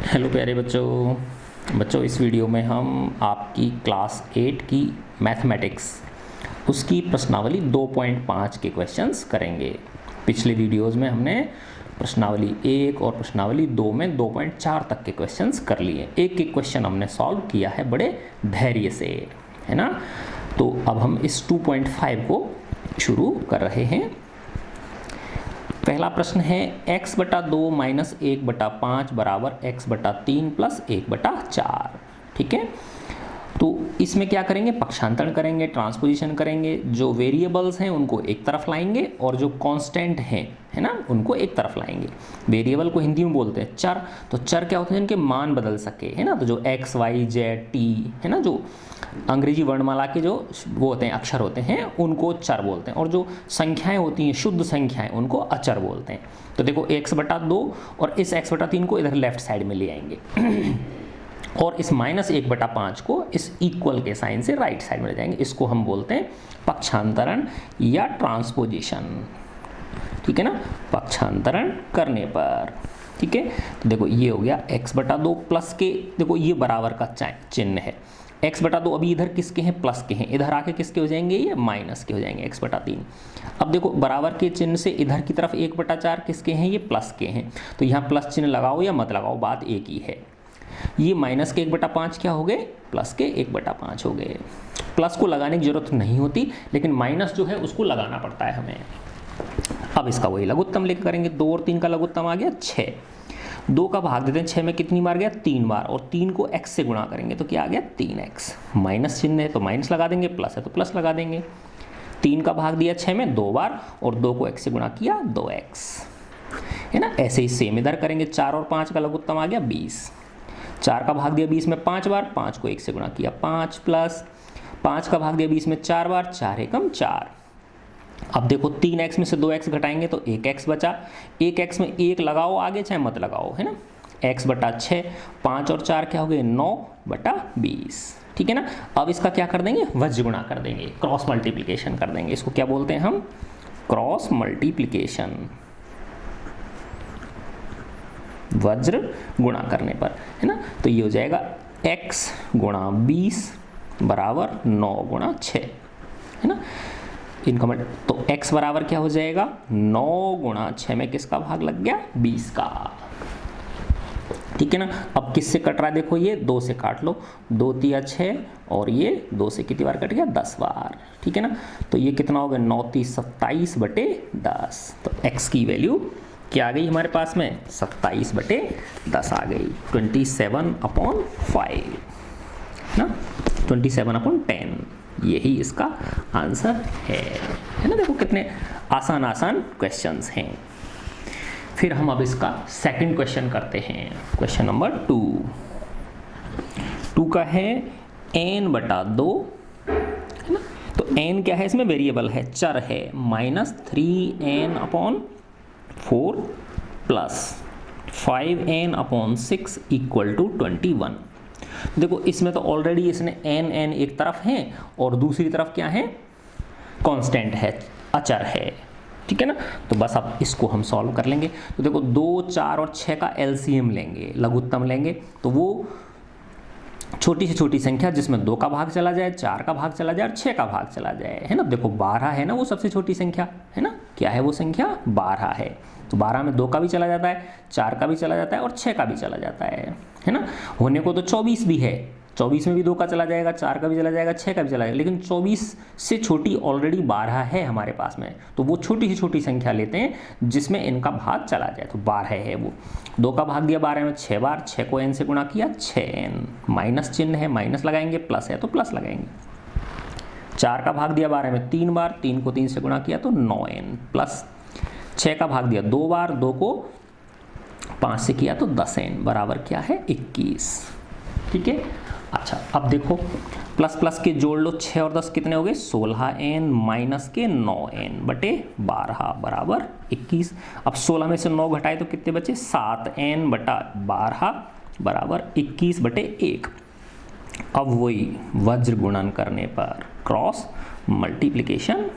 Hello प्यारे बच्चों इस वीडियो में हम आपकी क्लास 8 की मैथमेटिक्स उसकी प्रश्नावली 2.5 के क्वेश्चंस करेंगे। पिछले वीडियोस में हमने प्रश्नावली 1 और प्रश्नावली 2 में 2.4 तक के क्वेश्चंस कर लिए। एक एक क्वेश्चन हमने सॉल्व किया है बड़े धैर्य से, है ना। तो अब हम इस 2.5 को शुरू कर रहे हैं। पहला प्रश्न है x बटा 2 माइनस 1/5 बराबर x बटा 3 प्लस 1/4। ठीक है, तो इसमें क्या करेंगे, पक्षांतरण करेंगे, ट्रांसपोजिशन करेंगे। जो वेरिएबल्स हैं उनको एक तरफ लाएंगे और जो कांस्टेंट हैं, है ना, उनको एक तरफ लाएंगे। वेरिएबल को हिंदी में बोलते हैं चर। तो चर क्या होते हैं, जिनके मान बदल सके, है ना। तो जो x y z t, है ना, जो अंग्रेजी वर्णमाला के जो वो होते हैं अक्षर होते हैं उनको चर बोलते हैं, और जो संख्याएं होती हैं शुद्ध संख्याएं उनको अचर बोलते हैं। तो देखो x बटा 2 और इस x बटा 3 को इधर लेफ्ट साइड में ले आएंगे और इस माइनस 1/5 को इस इक्वल के साइन से राइट साइड में ले जाएंगे। इसको हम बोलते हैं पक्षांतरण या ट्रांसपोजिशन। ठीक है ना, पक्षांतरण करने पर। ठीक है, तो देखो ये हो गया x बटा 2 प्लस के, देखो ये बराबर का चिन्ह है। x बटा 2 अभी इधर किसके हैं, प्लस के हैं, इधर आके किसके हो जाएंगे, ये माइनस के हो जाएंगे, x बटा 3। अब देखो बराबर के चिन्ह से इधर की तरफ 1/4 किसके हैं, ये प्लस के हैं। तो यहाँ प्लस चिन्ह लगाओ या मत लगाओ, बात एक ही है। ये माइनस के 1/5 क्या हो गए, प्लस के 1/5 हो गए। प्लस को लगाने की जरूरत नहीं होती, लेकिन माइनस जो है उसको लगाना पड़ता है हमें। अब इसका वही लघुत्तम लेकर करेंगे। 2 और 3 का लघुत्तम आ गया 6। 2 का भाग देते हैं 6 में, कितनी बार गया, 3 बार, और 3 को x से गुणा करेंगे तो क्या आ गया, 3x। माइनस चिन्ह है तो माइनस लगा देंगे, प्लस है तो प्लस लगा देंगे। 3 का भाग दिया 6 में 2 बार और 2 को x से गुणा किया, 2x, है ना। ऐसे ही सेम इधर करेंगे। 4 और 5 का लघुत्तम आ गया 20। 4 का भाग दिया 20 में 5 बार, 5 को 1 से गुणा किया, 5 प्लस 5 का भाग दिया 20 में 4 बार, 4 एकम 4। अब देखो 3x में से 2x घटाएंगे तो 1x बचा। 1x में 1 लगाओ आगे, चाहे मत लगाओ, है ना। x बटा 6, 5 और 4 क्या हो गए, 9/20। ठीक है ना। अब इसका क्या कर देंगे, वज्र गुणा कर देंगे, क्रॉस मल्टीप्लिकेशन कर देंगे। इसको क्या बोलते हैं हम, क्रॉस मल्टीप्लिकेशन, वज्र गुणा करने पर, है ना। तो ये हो जाएगा x गुणा 20 बराबर 9 गुणा 6, है ना। इनका तो x बराबर क्या हो जाएगा, 9 गुणा 6 में किसका भाग लग गया, 20 का। ठीक है ना। अब किससे कट रहा है, देखो ये 2 से काट लो, 2 तिया 6 और ये 2 से कितनी बार कट गया, 10 बार। ठीक है ना। तो ये कितना हो गया, 9 × 30 = 27/10। तो x की वैल्यू क्या आ गई हमारे पास में, 27/10 आ गई, 27/5 ना, 27/10। यही इसका आंसर है ना। देखो कितने आसान आसान क्वेश्चंस हैं। फिर हम अब इसका सेकंड क्वेश्चन करते हैं। क्वेश्चन नंबर 2 का है n बटा 2, है ना। तो n क्या है, इसमें वेरिएबल है, चर है, -3n/4 प्लस 5n/6 = 21। देखो इसमें तो ऑलरेडी इसने n एक तरफ है और दूसरी तरफ क्या है, कांस्टेंट है, अचर है। ठीक है ना। तो बस अब इसको हम सॉल्व कर लेंगे। तो देखो 2, 4 और 6 का एलसीएम लेंगे, लघुत्तम लेंगे। तो वो छोटी से छोटी संख्या जिसमें 2 का भाग चला जाए, 4 का भाग चला जाए और 6 का भाग चला जाए, है ना। देखो 12 है ना, वो सबसे छोटी संख्या है ना। क्या है वो संख्या, 12 है। तो 12 में 2 का भी चला जाता है, 4 का भी चला जाता है और 6 का भी चला जाता है ना। होने को तो 24 भी है, 24 में भी 2 का चला जाएगा, 4 का भी चला जाएगा, 6 का भी चला जाएगा, लेकिन 24 से छोटी ऑलरेडी 12 है हमारे पास में। तो वो छोटी से छोटी संख्या लेते हैं जिसमें इनका भाग चला जाए। तो 12 है वो, 2 का भाग दिया 12 में 6 बार, 6 को n से गुणा किया, 6n। माइनस चिन्ह है, माइनस लगाएंगे, प्लस है तो प्लस लगाएंगे। 4 का भाग दिया 12 में 3 बार, 3 को 3 से गुणा किया तो 9n, प्लस 6 का भाग दिया 2 बार, 2 को 5 से किया तो 10n बराबर क्या है, 21। ठीक है। अच्छा अब देखो प्लस प्लस के जोड़ लो, 6 और 10 कितने हो गए, 16n माइनस के 9n/12 बराबर 21। अब 16 में से 9 घटाए तो कितने बचे, 7n/12 बराबर 21/1। अब वही वज्र गुणन करने पर क्रॉस मल्टीप्लिकेशन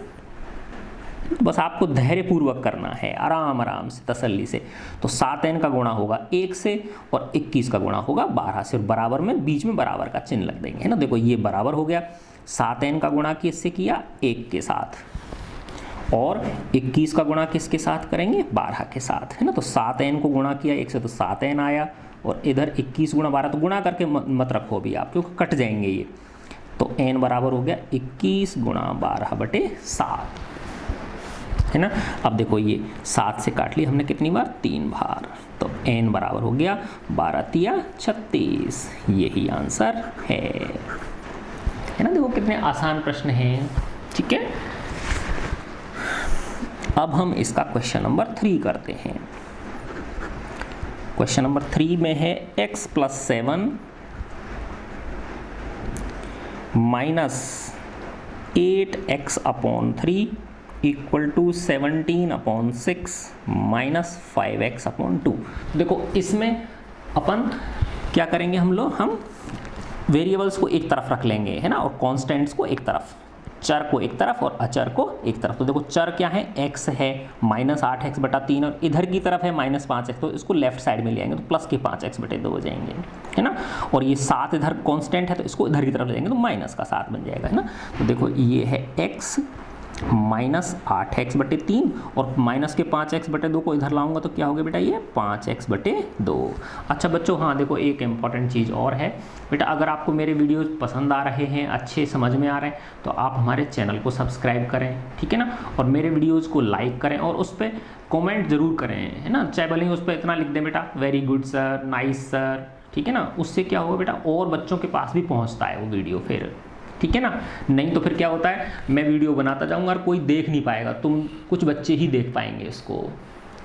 बस आपको धैर्यपूर्वक करना है, आराम आराम से, तसल्ली से। तो 7n का गुणा होगा 1 से और 21 का गुणा होगा 12 से, और बराबर में बीच में बराबर का चिन्ह लग देंगे, है ना। देखो ये बराबर हो गया, 7n का गुणा किससे किया, 1 के साथ, और 21 का गुणा किसके साथ करेंगे, 12 के साथ, है ना। तो 7n को गुणा किया 1 से तो 7n आया, और इधर 21 गुणा 12, तो गुणा करके मत रखो अभी आप, क्योंकि कट जाएंगे ये। तो n बराबर हो गया 21 गुणा 12/7, है ना। अब देखो ये 7 से काट लिया हमने कितनी बार, 3 बार, तो n बराबर हो गया 12 तिया 36, यही आंसर है ना। देखो कितने आसान प्रश्न हैं, ठीक है। अब हम इसका क्वेश्चन नंबर 3 करते हैं। क्वेश्चन नंबर 3 में है x + 7 - 8x/3 = 17/6 - 5x/2। देखो इसमें अपन क्या करेंगे, हम वेरिएबल्स को एक तरफ रख लेंगे, है ना, और कांस्टेंट्स को एक तरफ, चर को एक तरफ और अचर को एक तरफ। तो देखो चर क्या है, x है -8x/3, और इधर की तरफ है -5x, तो इसको लेफ्ट साइड में ले आएंगे तो प्लस के 5x/2 हो जाएंगे, है ना। और ये 7 इधर कांस्टेंट है तो इसको इधर की तरफ ले जाएंगे तो माइनस का 7 बन जाएगा, है ना। तो देखो ये है x -8x/3 और माइनस के 5x/2 को इधर लाऊंगा तो क्या हो गया बेटा, ये 5x/2। अच्छा बच्चों, हाँ देखो एक इम्पॉर्टेंट चीज़ और है बेटा, अगर आपको मेरे वीडियोस पसंद आ रहे हैं, अच्छे समझ में आ रहे हैं, तो आप हमारे चैनल को सब्सक्राइब करें, ठीक है ना, और मेरे वीडियोस को लाइक करें और उस पर कॉमेंट ज़रूर करें, है ना। चाहे भले ही उस पर इतना लिख दें बेटा, very good sir, nice sir, ठीक है ना। उससे क्या होगा बेटा, और बच्चों के पास भी पहुँचता है वो वीडियो फिर, ठीक है ना। नहीं तो फिर क्या होता है, मैं वीडियो बनाता जाऊंगा और कोई देख नहीं पाएगा, तुम कुछ बच्चे ही देख पाएंगे इसको,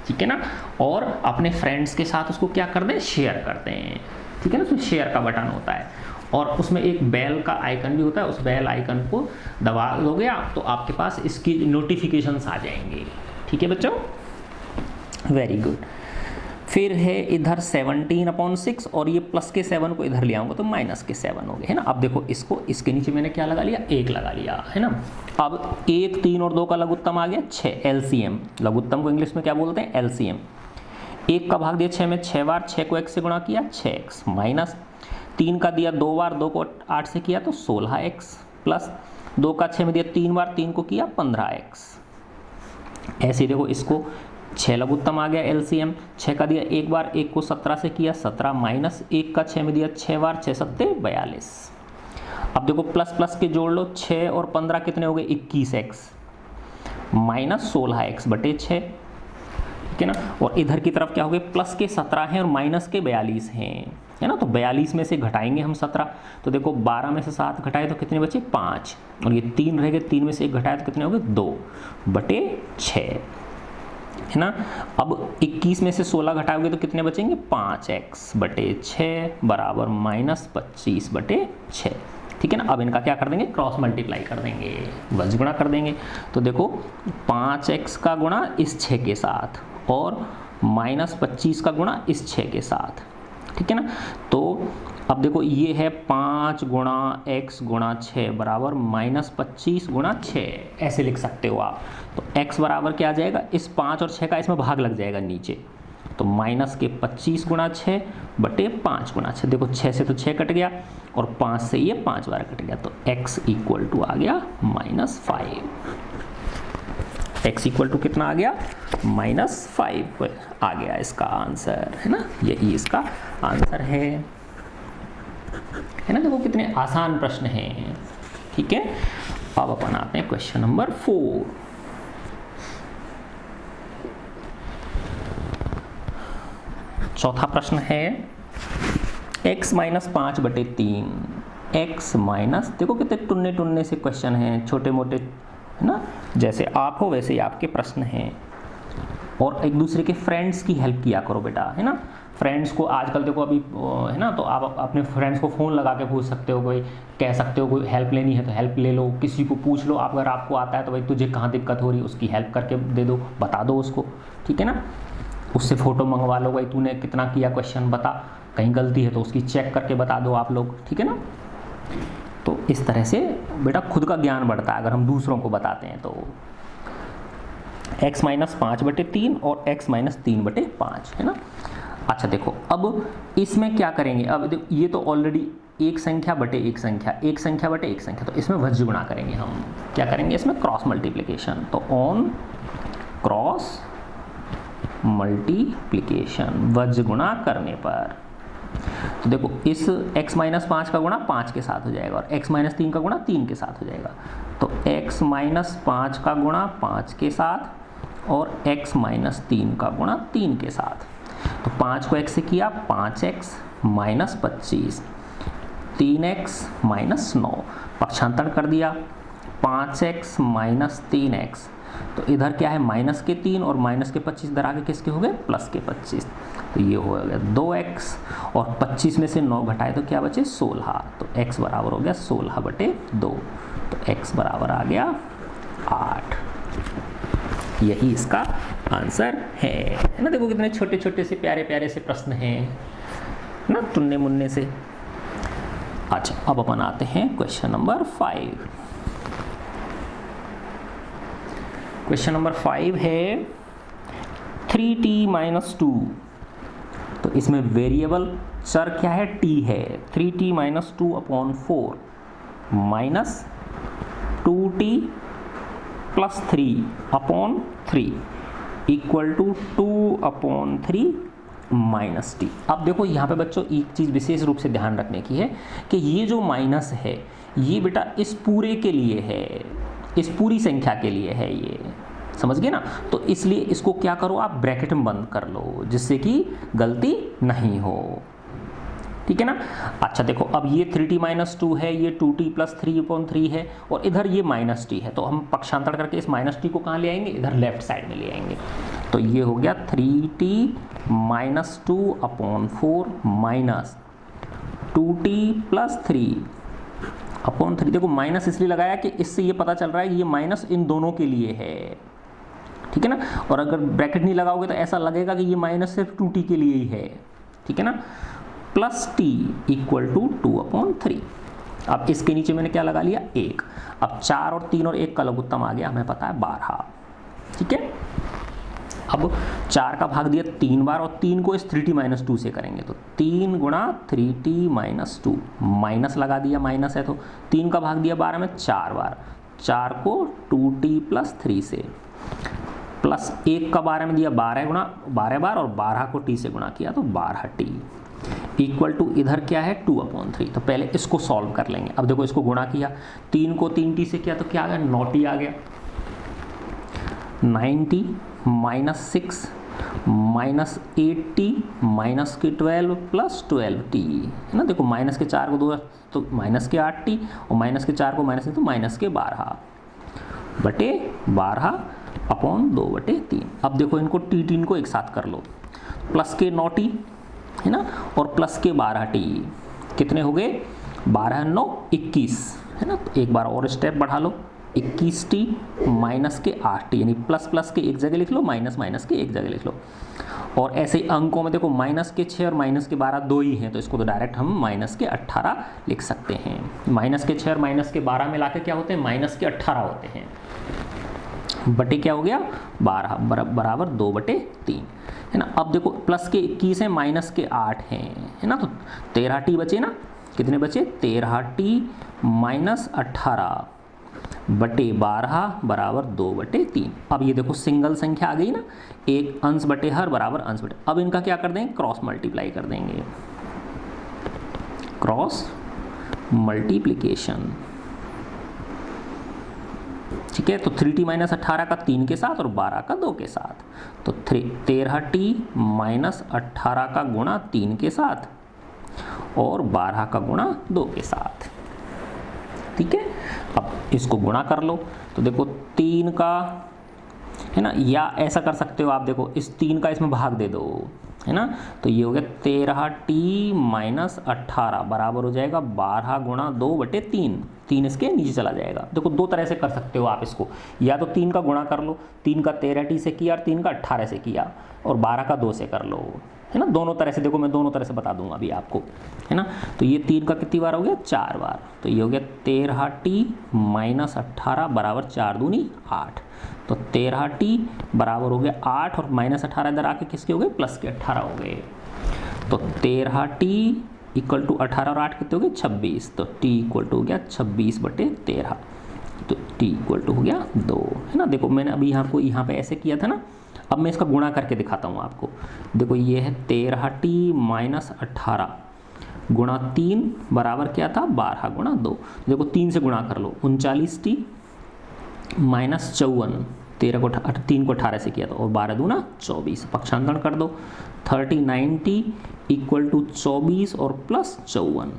ठीक है ना। और अपने फ्रेंड्स के साथ उसको क्या कर दें, शेयर करते हैं, ठीक है ना। उसमें शेयर का बटन होता है और उसमें एक बेल का आइकन भी होता है, उस बेल आइकन को दबा दोगे आप तो आपके पास इसकी नोटिफिकेशंस आ जाएंगे, ठीक है बच्चों, वेरी गुड। फिर है इधर 17/6 और ये प्लस के 7 को इधर ले आऊंगा तो माइनस के 7 हो गए, है ना। अब देखो इसको, इसके नीचे मैंने क्या लगा लिया, 1 लगा लिया, है ना। अब 1, 3 और 2 का लघुत्तम आ गया 6, एलसीएम, लघुत्तम को इंग्लिश में क्या बोलते हैं, एलसीएम। 1 का भाग दिया 6 में 6 बार, 6 को 1 से गुणा किया 6x, माइनस 3 का दिया 2 बार, 2 को 8 से किया तो 16x, प्लस 2 का 6 में दिया 3 बार, 3 को किया 15x। ऐसे देखो इसको 6 लघुत्तम आ गया एलसीएम, 6 का दिया 1 बार, 1 को 17 से किया 17, माइनस 1 का 6 में दिया 6 बार, 6 सत्ते 42। अब देखो प्लस प्लस के जोड़ लो, 6 और 15 कितने हो गए, 21x, माइनस 16x/6, ठीक है ना। और इधर की तरफ क्या हो गए, प्लस के 17 हैं और माइनस के 42 हैं, है ना। तो 42 में से घटाएंगे हम 17, तो देखो 12 में से 7 घटाए तो कितने बचे, 5, और ये 3 रह गए, 3 में से 1 घटाए तो कितने हो गए, 2/6, है ना। अब 21 में से 16 घटाओगे तो कितने बचेंगे, 5x/6 बराबर -25/6, ठीक है ना। अब इनका क्या कर देंगे, क्रॉस मल्टीप्लाई कर देंगे, बस गुणा कर देंगे। तो देखो 5x का गुणा इस 6 के साथ और -25 का गुणा इस 6 के साथ, ठीक है ना। तो अब देखो ये है 5 गुणा x गुणा 6 बराबर -25 गुणा 6, ऐसे लिख सकते हो आप। तो x बराबर क्या आ जाएगा, इस 5 और 6 का इसमें भाग लग जाएगा नीचे, तो माइनस के 25 गुणा 6/5 गुणा 6, देखो 6 से तो 6 कट गया और 5 से ये 5 बार कट गया, तो x = आ गया -5, x = कितना आ गया, -5 आ गया इसका आंसर, है ना। यही इसका आंसर है ना। देखो कितने आसान प्रश्न हैं, ठीक है। अब अपन आते हैं क्वेश्चन नंबर 4। चौथा प्रश्न है x - 5/3, x माइनस, देखो कितने टुन्ने टुन्ने से क्वेश्चन हैं, छोटे मोटे, है ना। जैसे आप हो वैसे ही आपके प्रश्न हैं, और एक दूसरे के फ्रेंड्स की हेल्प किया करो बेटा, है ना। फ्रेंड्स को आजकल देखो अभी, है ना, तो आप अपने फ्रेंड्स को फ़ोन लगा के पूछ सकते हो, कोई कह सकते हो कोई हेल्प लेनी है तो हेल्प ले लो, किसी को पूछ लो, अगर आपको आता है तो भाई तुझे कहाँ दिक्कत हो रही है उसकी हेल्प करके दे दो, बता दो उसको, ठीक है ना। उससे फ़ोटो मंगवा लो, भाई तूने कितना किया क्वेश्चन बता, कहीं गलती है तो उसकी चेक करके बता दो आप लोग, ठीक है ना। तो इस तरह से बेटा खुद का ज्ञान बढ़ता है अगर हम दूसरों को बताते हैं तो। x माइनस 5/3 और x माइनस 3/5, है ना। अच्छा देखो अब इसमें क्या करेंगे, अब देखो ये तो ऑलरेडी एक संख्या बटे एक संख्या, एक संख्या बटे एक संख्या, तो इसमें वज्र गुणा करेंगे हम। क्या करेंगे इसमें, क्रॉस मल्टीप्लिकेशन। तो ऑन क्रॉस मल्टीप्लिकेशन, वज्र गुणा करने पर, तो देखो इस x माइनस 5 का गुणा 5 के साथ हो जाएगा और x माइनस 3 का गुणा 3 के साथ हो जाएगा। तो x माइनस 5 का गुणा 5 के साथ और x माइनस 3 का गुणा 3 के साथ। तो 5 को x से किया 5x माइनस 25, 3x माइनस 9, पक्षांतर कर दिया 5x माइनस 3x, तो इधर क्या है माइनस के 3 और माइनस के 25 इधर आगे किसके हो गए, प्लस के 25। तो ये हो गया 2x और 25 में से 9 घटाए तो क्या बचे 16, तो x बराबर हो गया 16/2, तो x बराबर आ गया 8। यही इसका आंसर है ना। देखो कितने छोटे छोटे से प्यारे प्यारे से प्रश्न हैं ना, टुन्ने मुन्ने से। अच्छा अब अपन आते हैं क्वेश्चन नंबर 5। क्वेश्चन नंबर 5 है 3t माइनस 2। तो इसमें वेरिएबल चर क्या है, t है। 3t minus 2/4 minus 2t plus 3/3 equal to 2/3 minus t. अब देखो यहाँ पे बच्चों एक चीज़ विशेष रूप से ध्यान रखने की है कि ये जो माइनस है ये बेटा इस पूरे के लिए है, इस पूरी संख्या के लिए है, ये समझ गए ना। तो इसलिए इसको क्या करो आप ब्रैकेट में बंद कर लो जिससे कि गलती नहीं हो, ठीक है ना। अच्छा देखो अब ये 3t माइनस 2 है, ये 2t प्लस 3/3 है और इधर ये माइनस टी है, तो हम पक्षांतर करके इस माइनस टी को कहाँ ले आएंगे, इधर लेफ्ट साइड में ले आएंगे। तो ये हो गया 3t minus 2/4 minus 2t plus 3/3। देखो माइनस इसलिए लगाया कि इससे ये पता चल रहा है कि ये माइनस इन दोनों के लिए है, ठीक है ना। और अगर ब्रैकेट नहीं लगाओगे तो ऐसा लगेगा कि ये माइनस सिर्फ 2t के लिए ही है, ठीक है ना। Plus t equal to 2/3। अब इसके नीचे मैंने क्या लगा लिया 1। अब 4 और 3 और 1 का लघुत्तम आ गया, हमें पता है 12, ठीक है। अब 4 का भाग दिया 3 बार और 3 को इस 3t माइनस 2 से करेंगे तो 3 गुणा 3t माइनस 2, माइनस लगा दिया, माइनस है तो 3 का भाग दिया 12 में 4 बार, 4 को 2t प्लस 3 से, प्लस 1 का 12 में दिया 12 गुणा 12 बार और 12 को t से गुणा किया तो 12t इक्वल टू इधर क्या है 2/3। तो पहले इसको सॉल्व कर लेंगे। अब देखो इसको गुणा किया, 3 को 3t से किया तो क्या आ गया 9t आ गया, 9t minus 6 minus 8t minus के 12 प्लस 12t, है ना। देखो माइनस के 4 को 2 तो माइनस के 8t और माइनस के 4 को माइनस तो माइनस के 12/2/3। अब देखो इनको t3 को एक साथ कर लो, प्लस के 9t है ना और प्लस के 12t, कितने हो गए 12 9 21, है ना। तो एक बार और स्टेप बढ़ा लो, 21t माइनस के 8t, यानी प्लस प्लस के एक जगह लिख लो, माइनस माइनस के एक जगह लिख लो। और ऐसे ही अंकों में देखो माइनस के 6 और माइनस के 12 दो ही हैं, तो इसको तो डायरेक्ट हम माइनस के 18 लिख सकते हैं। माइनस के 6 और माइनस के 12 मिला के क्या होते हैं, माइनस के 18 होते हैं, बटे क्या हो गया 12 बराबर 2/3, है ना। अब देखो प्लस के 21 है, माइनस के 8 हैं, है ना। तो 13t बचे ना, कितने बचे 13t माइनस 18 बटे 12 बराबर 2/3। अब ये देखो सिंगल संख्या आ गई ना, एक अंश बटे हर बराबर अंश बटे। अब इनका क्या कर देंगे, क्रॉस मल्टीप्लाई कर देंगे, क्रॉस मल्टीप्लिकेशन, ठीक है। तो 3t माइनस 18 का 3 के साथ और 12 का 2 के साथ, तो 13t माइनस 18 का गुणा 3 के साथ और 12 का गुणा 2 के साथ, ठीक है। अब इसको गुणा कर लो, तो देखो 3 का है ना, या ऐसा कर सकते हो आप, देखो इस 3 का इसमें भाग दे दो, है ना। तो ये हो गया 13t माइनस 18 बराबर हो जाएगा 12 गुणा 2/3, 3 इसके नीचे चला जाएगा। देखो दो तरह से कर सकते हो आप इसको, या तो 3 का गुणा कर लो, 3 का 13t से किया और 3 का 18 से किया, और 12 का 2 से कर लो, है ना। दोनों तरह से, देखो मैं दोनों तरह से बता दूंगा अभी आपको, है ना। तो ये 3 का कितनी बार हो गया, 4 बार, तो ये हो गया 13t माइनस 18 बराबर 4 दूनी 8। तो 13t बराबर हो गया 8 और माइनस 18 इधर आके किसके हो गए, प्लस के 18 हो गए। तो 13t इक्वल टू 18 और 8 कितने हो गए, 26। तो t इक्वल टू हो गया 26/13। तो t इक्वल टू हो गया 2, है ना। देखो मैंने अभी यहाँ पे ऐसे किया था ना, अब मैं इसका गुणा करके दिखाता हूँ आपको। देखो ये है 13t माइनस 18 गुणा 3 बराबर क्या था, 12 गुणा 2। देखो 3 से गुणा कर लो, 39t माइनस 54, 3 को 18 से किया था, और 12 दूना 24, पक्षांतरण कर दो। 39t इक्वल टू 24 और प्लस 54,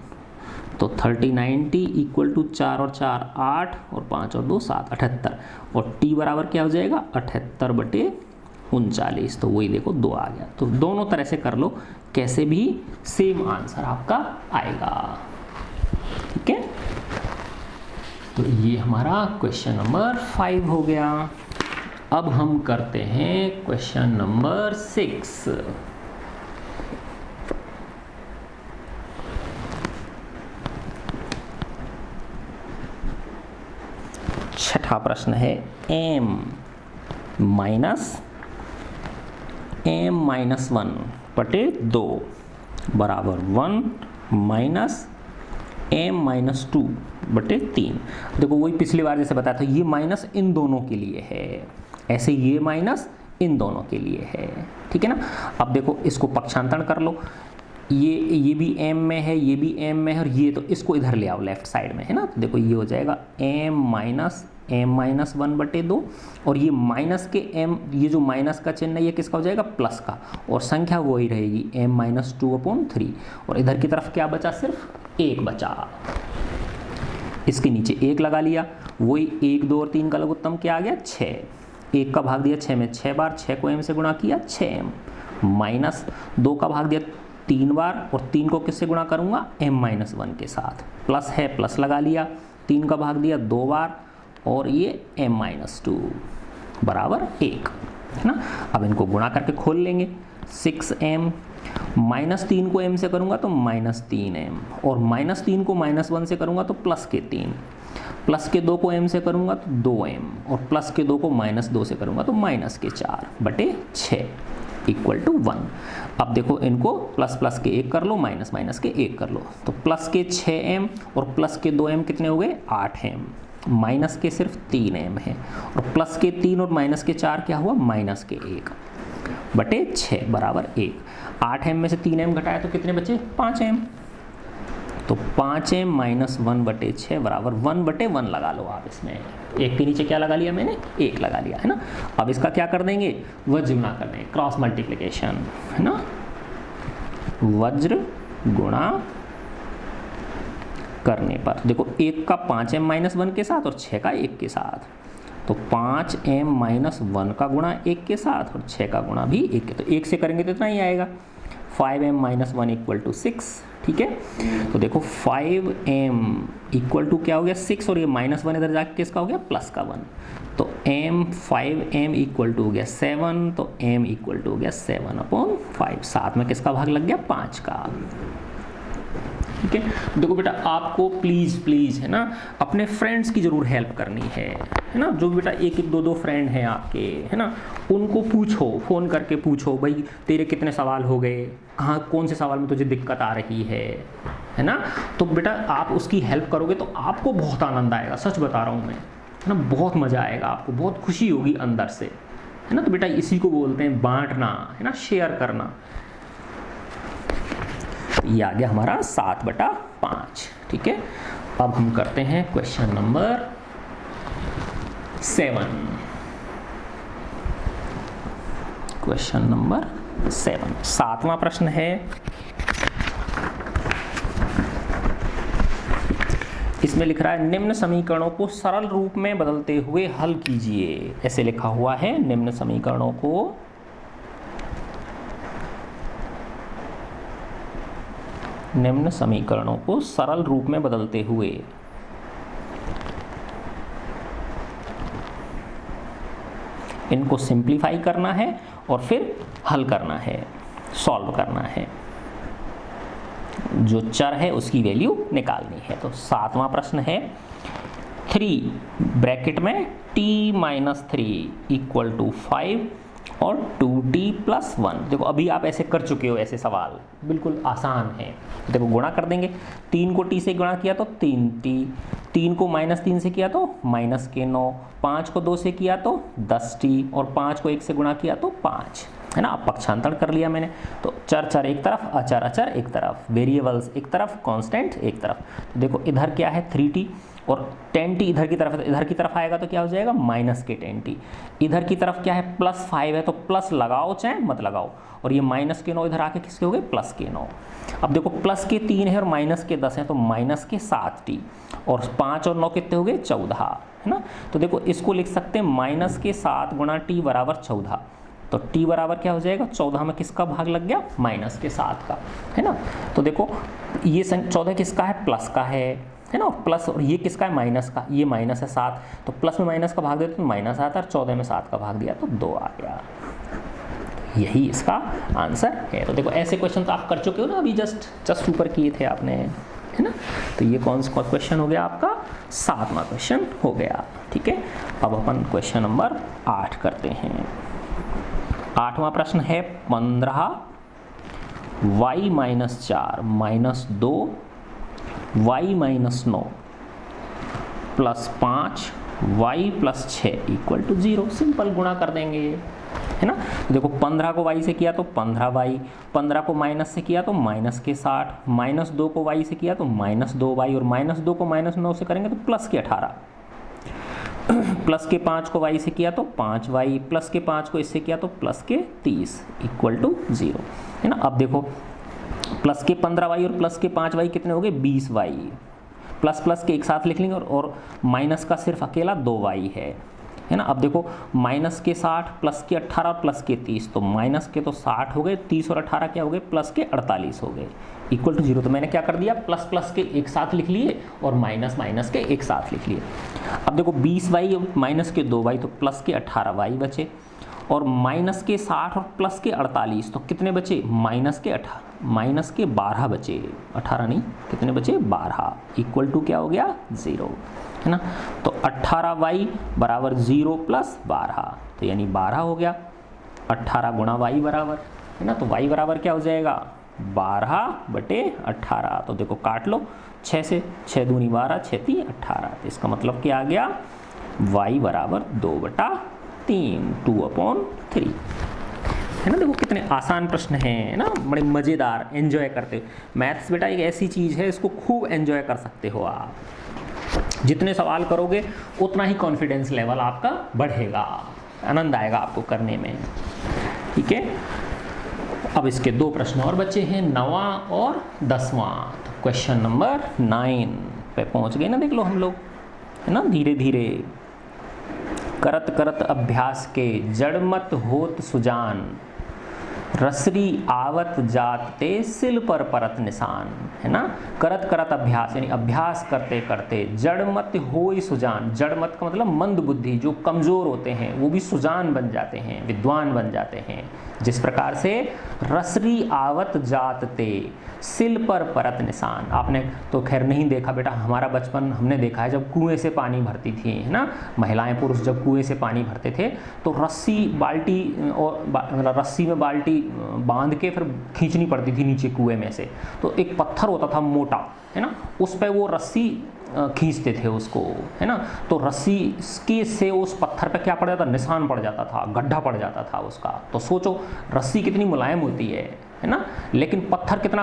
तो 39t इक्वल टू 4 और 4 8 और 5 और 2 7, 78, और t बराबर क्या हो जाएगा, 78/39। तो वही देखो 2 आ गया। तो दोनों तरह से कर लो, कैसे भी सेम आंसर आपका आएगा, ठीक है। तो ये हमारा क्वेश्चन नंबर 5 हो गया। अब हम करते हैं क्वेश्चन नंबर 6। छठा प्रश्न है m माइनस m-1 बटे 2 बराबर 1 माइनस m-2 बटे 3। देखो वही पिछली बार जैसे बताया था, ये माइनस इन दोनों के लिए है, ऐसे ये माइनस इन दोनों के लिए है, ठीक है ना। अब देखो इसको पक्षांतरण कर लो, ये भी m में है, ये भी m में है, और ये तो इसको इधर ले आओ लेफ्ट साइड में, है ना। तो देखो ये हो जाएगा m-1 बटे 2, और ये माइनस के m, ये जो माइनस का चिन्ह है ये किसका हो जाएगा, प्लस का, और संख्या वही रहेगी m-2/3, और इधर की तरफ क्या बचा, सिर्फ 1 बचा। इसके नीचे 1 लगा लिया, वही 1 2 और 3 का लघुत्तम क्या आ गया, 6। 1 का भाग दिया 6 में 6 बार, 6 को m से गुणा किया 6m, माइनस 2 का भाग दिया 3 बार, और 3 को किससे गुणा करूंगा, m-1 के साथ, प्लस है प्लस लगा लिया, 3 का भाग दिया 2 बार, और ये m-2 बराबर 1, है ना। अब इनको गुणा करके खोल लेंगे, 6m माइनस 3 को m से करूंगा तो माइनस 3m, और माइनस 3 को -1 से करूंगा तो प्लस के 3, प्लस के 2 को m से करूंगा तो 2m, और प्लस के 2 को -2 से करूंगा तो माइनस के 4 बटे 6 इक्वल टू 1। अब देखो इनको प्लस प्लस के 1 कर लो, माइनस माइनस के 1 कर लो, तो प्लस के 6m और प्लस के 2m कितने हो गए, 8m, माइनस के सिर्फ 3m है, और प्लस के 3 और माइनस के 4 क्या हुआ, माइनस के 1 बटे 6 बराबर 1। 8m में से 3m घटाया तो कितने बचे, 5m, तो 5m माइनस 1 बटे 6 बराबर 1/1 लगा लो आप इसमें, 1 के नीचे क्या लगा लिया मैंने, 1 लगा लिया, है ना। अब इसका क्या कर देंगे, वज्र गुणा कर देंगे, क्रॉस मल्टीप्लिकेशन, है ना, वज्र गुणा करने पर देखो 1 का 5m-1 के साथ और 6 का 1 के साथ, तो 5m-1 का गुणा 1 के साथ और 6 का गुणा भी 1 के, तो 1 से करेंगे तो इतना ही आएगा, 5m-1 इक्वल टू 6, ठीक है। तो देखो 5m इक्वल टू क्या हो गया, 6, और ये -1 इधर जाके किसका हो गया, प्लस का 1, तो 5m इक्वल टू हो गया 7, तो m इक्वल टू हो गया 7/5, साथ में किसका भाग लग गया, 5 का, ठीक है। देखो बेटा आपको प्लीज़ है ना अपने फ्रेंड्स की ज़रूर हेल्प करनी है ना। जो बेटा 1-1 2-2 फ्रेंड हैं आपके, है ना, उनको पूछो, फ़ोन करके पूछो, भाई तेरे कितने सवाल हो गए, कहाँ कौन से सवाल में तुझे दिक्कत आ रही है ना। तो बेटा आप उसकी हेल्प करोगे तो आपको बहुत आनंद आएगा, सच बता रहा हूँ मैं, है ना, बहुत मज़ा आएगा आपको, बहुत खुशी होगी अंदर से, है ना। तो बेटा इसी को बोलते हैं बांटना, है ना, शेयर करना। ये आ गया हमारा 7/5, ठीक है। अब हम करते हैं क्वेश्चन नंबर 7। क्वेश्चन नंबर 7, 7वां प्रश्न है, इसमें लिख रहा है निम्न समीकरणों को सरल रूप में बदलते हुए हल कीजिए। ऐसे लिखा हुआ है, निम्न समीकरणों को सरल रूप में बदलते हुए इनको सिंप्लीफाई करना है और फिर हल करना है, सॉल्व करना है, जो चर है उसकी वैल्यू निकालनी है। तो 7वां प्रश्न है 3 ब्रैकेट में t माइनस 3 इक्वल टू 5 और 2t प्लस 1। देखो अभी आप ऐसे कर चुके हो, ऐसे सवाल बिल्कुल आसान है। देखो गुणा कर देंगे, 3 को t से गुणा किया तो 3t, 3 को माइनस 3 से किया तो माइनस के 9, 5 को 2 से किया तो 10t और 5 को 1 से गुणा किया तो 5, है ना। अब पक्षांतर कर लिया मैंने, तो चर चर एक तरफ, अचर अचर एक तरफ, वेरिएबल्स एक तरफ, कांस्टेंट एक तरफ। तो देखो इधर क्या है 3t और 10t इधर की तरफ है, तो इधर की तरफ आएगा तो क्या हो जाएगा माइनस के 10t। इधर की तरफ क्या है प्लस 5 है, तो प्लस लगाओ चाहे मत लगाओ, और ये माइनस के 9 इधर आके किसके हो गए प्लस के 9। अब देखो प्लस के 3 है और माइनस के 10 है, तो माइनस के 7t और 5 और 9 कितने हो गए 14, है ना। तो देखो इसको लिख सकते हैं माइनस के 7 गुणा t बराबर 14। तो t बराबर क्या हो जाएगा 14 में किसका भाग लग गया माइनस के 7 का, है ना। तो देखो ये 14 किसका है प्लस का है ना, और प्लस, और ये किसका है माइनस का, ये माइनस है 7, तो प्लस में माइनस का भाग देते तो माइनस आता है, 14 में 7 का भाग दिया तो 2 आ गया। यही इसका आंसर है। तो देखो ऐसे क्वेश्चन तो आप कर चुके हो ना, अभी जस्ट ऊपर किए थे आपने, है ना। तो ये कौन सा क्वेश्चन हो गया आपका 7वां क्वेश्चन हो गया। ठीक है, अब अपन क्वेश्चन नंबर 8 करते हैं। 8वां प्रश्न है 15 y minus 4 minus 2 y minus 9 plus 5 y plus 6 equal to 0। Simple गुणा कर देंगे, है ना। तो देखो 15 को y से किया तो 15y, 15 को माइनस से किया तो माइनस के 60, माइनस 2 को y से किया तो माइनस 2y, और माइनस 2 को माइनस 9 से करेंगे तो प्लस के 18, प्लस के 5 को y से किया तो 5y, प्लस के 5 को इससे किया तो प्लस के 30 इक्वल टू 0, है ना। अब देखो प्लस के 15y और प्लस के 5y कितने हो गए 20y, प्लस प्लस के एक साथ लिख लेंगे, और माइनस का सिर्फ अकेला 2y है ना। अब देखो माइनस के 60 प्लस के 18 प्लस के 30, तो माइनस के तो 60 हो गए, 30 और 18 क्या हो गए प्लस के 48 हो गए इक्वल टू 0। तो मैंने क्या कर दिया प्लस प्लस के एक साथ लिख लिए और माइनस माइनस के एक साथ लिख लिए। अब देखो 20y माइनस के 2y, तो प्लस के 18y बचे, और माइनस के 60 और प्लस के 48, तो कितने बचे माइनस के 12 बचे, 18 नहीं, कितने बचे 12 इक्वल टू क्या हो गया 0, है ना। तो 18y बराबर 0 प्लस 12, तो यानी 12 हो गया। 18 गुणा y बराबर, है ना, तो y बराबर क्या हो जाएगा 12/18। तो देखो काट लो 6 से, 6 दूनी 12, 6 3 18, तो इसका मतलब क्या आ गया y बराबर 2/3, 2/3, है ना। देखो कितने आसान प्रश्न हैं ना, बड़े मज़ेदार, एंजॉय करते। मैथ्स बेटा एक ऐसी चीज़ है, इसको खूब एंजॉय कर सकते हो आप। जितने सवाल करोगे उतना ही कॉन्फिडेंस लेवल आपका बढ़ेगा, आनंद आएगा आपको करने में। ठीक है, अब इसके 2 प्रश्न और बचे हैं, 9वां और 10वां। तो क्वेश्चन नंबर 9 पे पहुंच गए ना, देख लो हम लोग, है ना। धीरे धीरे करत करत अभ्यास के जड़ मत होत सुजान, रसरी आवत जात ते सिल पर परत निशान, है ना। करत करत अभ्यास यानी अभ्यास करते करते, जड़ मत होई सुजान, जड़ मत का मतलब मंद बुद्धि, जो कमज़ोर होते हैं वो भी सुजान बन जाते हैं, विद्वान बन जाते हैं। जिस प्रकार से रसरी आवत जात ते सिल पर परत निशान, आपने तो खैर नहीं देखा बेटा, हमारा बचपन हमने देखा है जब कुएं से पानी भरती थी, है ना। महिलाएं पुरुष जब कुएं से पानी भरते थे तो रस्सी बाल्टी और मतलब रस्सी में बाल्टी बांध के फिर खींचनी पड़ती थी नीचे कुएं में से। तो एक पत्थर होता था मोटा, है ना, उस पर वो रस्सी खींचते थे उसको, है ना। तो रस्सी के से उस पत्थर पे क्या पड़ जाता, निशान पड़ जाता था, गड्ढा पड़ जाता था उसका। तो सोचो रस्सी कितनी मुलायम होती है ना, लेकिन पत्थर कितना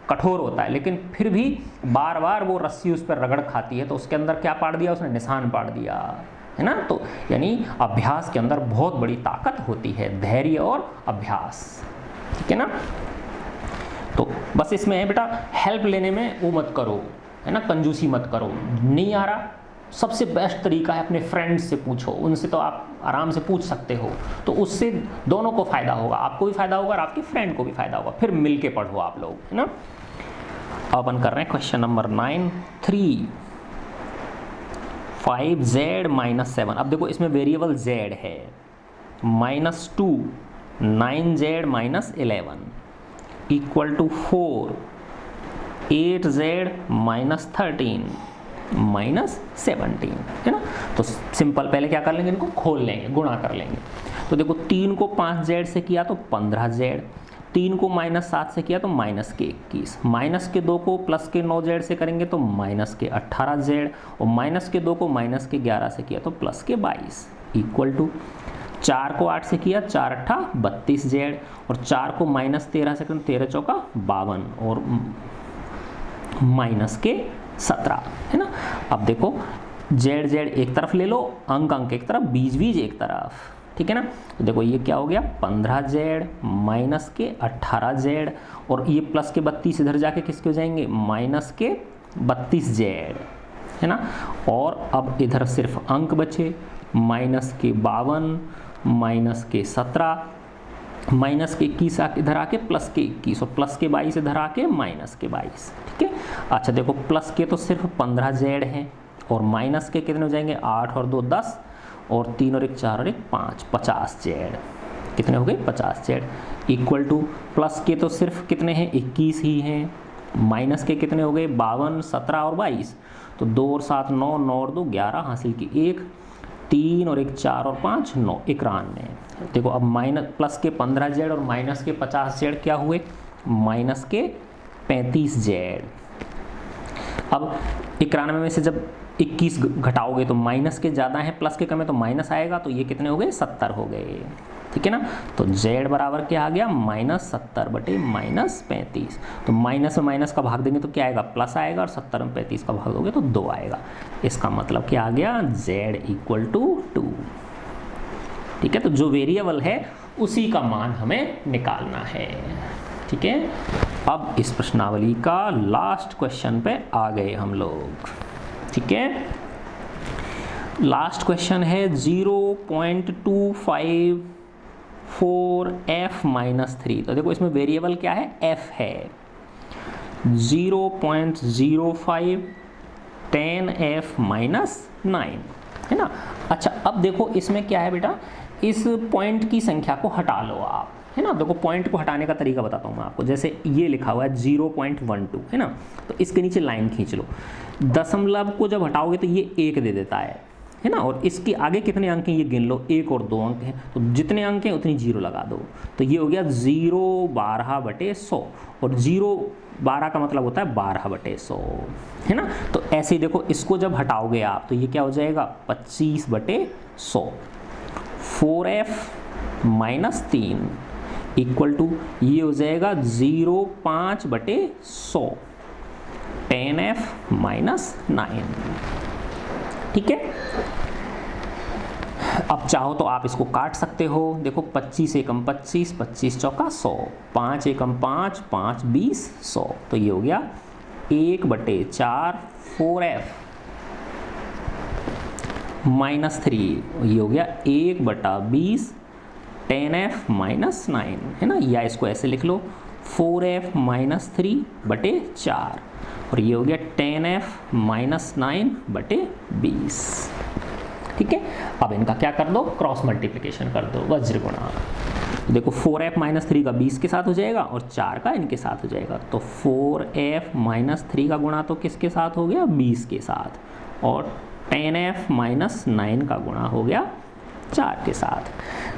कठोर होता है, लेकिन फिर भी बार बार वो रस्सी उस पर रगड़ खाती है, तो उसके अंदर क्या पाड़ दिया उसने, निशान पाड़ दिया, है ना। तो यानी अभ्यास के अंदर बहुत बड़ी ताकत होती है, धैर्य और अभ्यास, ठीक है ना। तो बस इसमें है बेटा, हेल्प लेने में वो मत करो, है ना, कंजूसी मत करो। नहीं आ रहा, सबसे बेस्ट तरीका है अपने फ्रेंड्स से पूछो, उनसे तो आप आराम से पूछ सकते हो, तो उससे दोनों को फ़ायदा होगा, आपको भी फ़ायदा होगा और आपके फ्रेंड को भी फ़ायदा होगा, फिर मिल के पढ़ो आप लोग, है ना। अब अपन कर रहे हैं क्वेश्चन नंबर 9, 3 5z - 7। अब देखो इसमें वेरिएबल z है, -2 9z minus 11 equal to 4 8z minus 13 minus 17, है ना। तो सिंपल पहले क्या कर लेंगे, इनको खोल लेंगे, गुणा कर लेंगे। तो देखो 3 को 5z से किया तो 15z, 3 को -7 से किया तो -21, -2 को +9z से करेंगे तो -18z, और -2 को -11 से किया तो +22 इक्वल टू 4 को 8 से किया 4 8 32z, और 4 को -13 से करें 13 चौका 52 और -17, है ना। अब देखो z z एक तरफ ले लो, अंक अंक एक तरफ, बीज बीज एक तरफ, ठीक है ना। तो देखो ये क्या हो गया 15z -18z, और ये +32 इधर जाके किसके हो जाएंगे -32z, है ना। और अब इधर सिर्फ अंक बचे -52 -17 -21 इधर आके +21, और +22 इधर आके -22, ठीक है। अच्छा देखो प्लस के तो सिर्फ 15z हैं, और माइनस के कितने हो जाएंगे 8 और 2 10, और 3 और 1 4 और 1 5 50z, कितने हो गए 50z इक्वल टू प्लस के तो सिर्फ कितने हैं 21 ही हैं, माइनस के कितने हो गए 52 17 और 22, तो 2 और 7 9 9 और 2 11 हासिल की 1 3 और 1 4 और 5 9 91। देखो अब माइनस प्लस के 15z और माइनस के 50z क्या हुए माइनस के 35z। अब 91 में से जब 21 घटाओगे तो माइनस के ज़्यादा है, प्लस के कम है तो माइनस आएगा, तो ये कितने हो गए 70 हो गए, ठीक है ना। तो z बराबर क्या आ गया -70 बटे -35। तो माइनस में माइनस का भाग देंगे तो क्या आएगा प्लस आएगा, और 70 में 35 का भाग दोगे तो 2 आएगा। इसका मतलब क्या आ गया z इक्वल टू 2, ठीक है। तो जो वेरिएबल है उसी का मान हमें निकालना है, ठीक है। अब इस प्रश्नावली का लास्ट क्वेश्चन पे आ गए हम लोग, ठीक है। लास्ट क्वेश्चन है 0.254f-3। तो देखो इसमें वेरिएबल क्या है f है, 0.05 10f-9, है ना। अच्छा अब देखो इसमें क्या है बेटा, इस पॉइंट की संख्या को हटा लो आप, है ना। देखो पॉइंट को हटाने का तरीका बताता हूँ मैं आपको। जैसे ये लिखा हुआ है 0.12, है ना, तो इसके नीचे लाइन खींच लो, दशमलव को जब हटाओगे तो ये 1 दे देता है ना। और इसके आगे कितने अंक हैं ये गिन लो, 1 और 2 अंक हैं, तो जितने अंक हैं उतनी 0 लगा दो, तो ये हो गया 0/12/100, और 0/12 का मतलब होता है 12/100, है ना। तो ऐसे ही देखो इसको जब हटाओगे आप तो ये क्या हो जाएगा 25/100, 4f-3 इक्वल टू ये हो जाएगा 0.5/100 10f-9, ठीक है। अब चाहो तो आप इसको काट सकते हो। देखो 25 एकम 25, 25 चौका 100, 5 एकम 5, 5 20 100, तो ये हो गया 1/4 4f-3, ये हो गया 1/20 10f-9, है ना। या इसको ऐसे लिख लो 4f-3/4, और ये हो गया 10f-9/20, ठीक है। अब इनका क्या कर दो क्रॉस मल्टीप्लिकेशन कर दो, वज्र गुणा। देखो 4f-3 का 20 के साथ हो जाएगा और 4 का इनके साथ हो जाएगा, तो 4f-3 का गुणा तो किसके साथ हो गया 20 के साथ, और 10f-9 का गुणा हो गया 4 के साथ।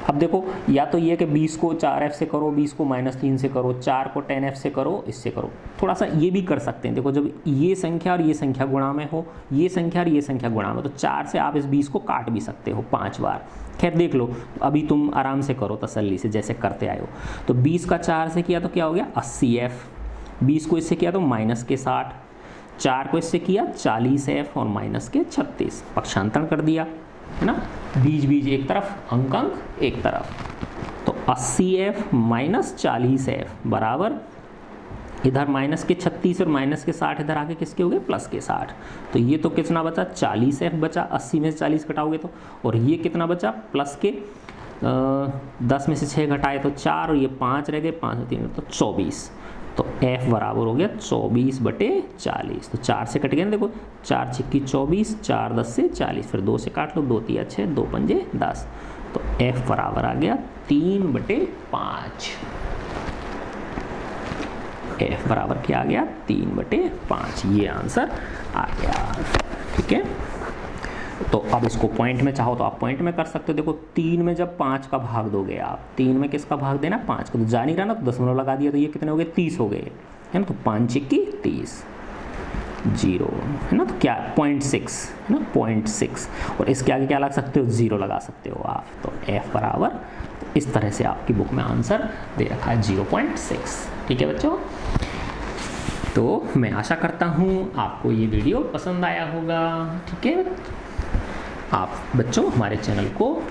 अब देखो या तो ये कि 20 को 4f से करो, 20 को -3 से करो, 4 को 10f से करो, इससे करो। थोड़ा सा ये भी कर सकते हैं, देखो जब ये संख्या और ये संख्या गुणा में हो, ये संख्या और ये संख्या गुणा में, तो 4 से आप इस 20 को काट भी सकते हो 5 बार। खैर देख लो, अभी तुम आराम से करो तसल्ली से जैसे करते आए हो। तो 20 का 4 से किया तो क्या हो गया 80f, 20 को इससे किया तो -60, 4 को इससे किया 40f और -36, पक्षांतरण कर दिया, है ना। बीज बीज एक तरफ, अंक अंक एक तरफ, तो 80f - 40f बराबर इधर -36 और -60 इधर आके किसके हो गए +60। तो ये तो कितना बचा 40f बचा, 80 में से 40 घटाओगे तो, और ये कितना बचा प्लस के 10 में से 6 घटाए तो 4, और ये 5 रह गए, 5 और 3 तो 24। तो f बराबर हो गया 24/40। तो 4 से कट गया ना, देखो 4 × 6 = 24, 4 × 10 = 40, फिर 2 से काट लो, 2 × 3 = 6, 2 × 5 = 10, तो f बराबर आ गया 3/5। f बराबर क्या आ गया 3/5, ये आंसर आ गया। ठीक है, तो अब इसको पॉइंट में चाहो तो आप पॉइंट में कर सकते हो। देखो 3 में जब 5 का भाग दोगे आप, 3 में किसका भाग देना 5 को, तो जा नहीं रहा ना, तो दशमलव लगा दिया, तो ये कितने हो गए 30 हो गए, है ना। तो 5 की 30, 0 है ना, तो क्या 0.6 है ना, 0.6, और इसके आगे क्या लगा सकते हो 0 लगा सकते हो आप। तो f बराबर इस तरह से आपकी बुक में आंसर दे रखा है 0.6। ठीक है बच्चों, तो मैं आशा करता हूँ आपको ये वीडियो पसंद आया होगा। ठीक है, आप बच्चों हमारे चैनल को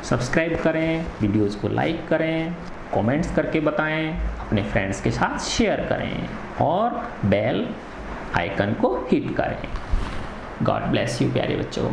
सब्सक्राइब करें, वीडियोज़ को लाइक करें, कमेंट्स करके बताएं, अपने फ्रेंड्स के साथ शेयर करें और बेल आइकन को हिट करें। गॉड ब्लेस यू प्यारे बच्चों।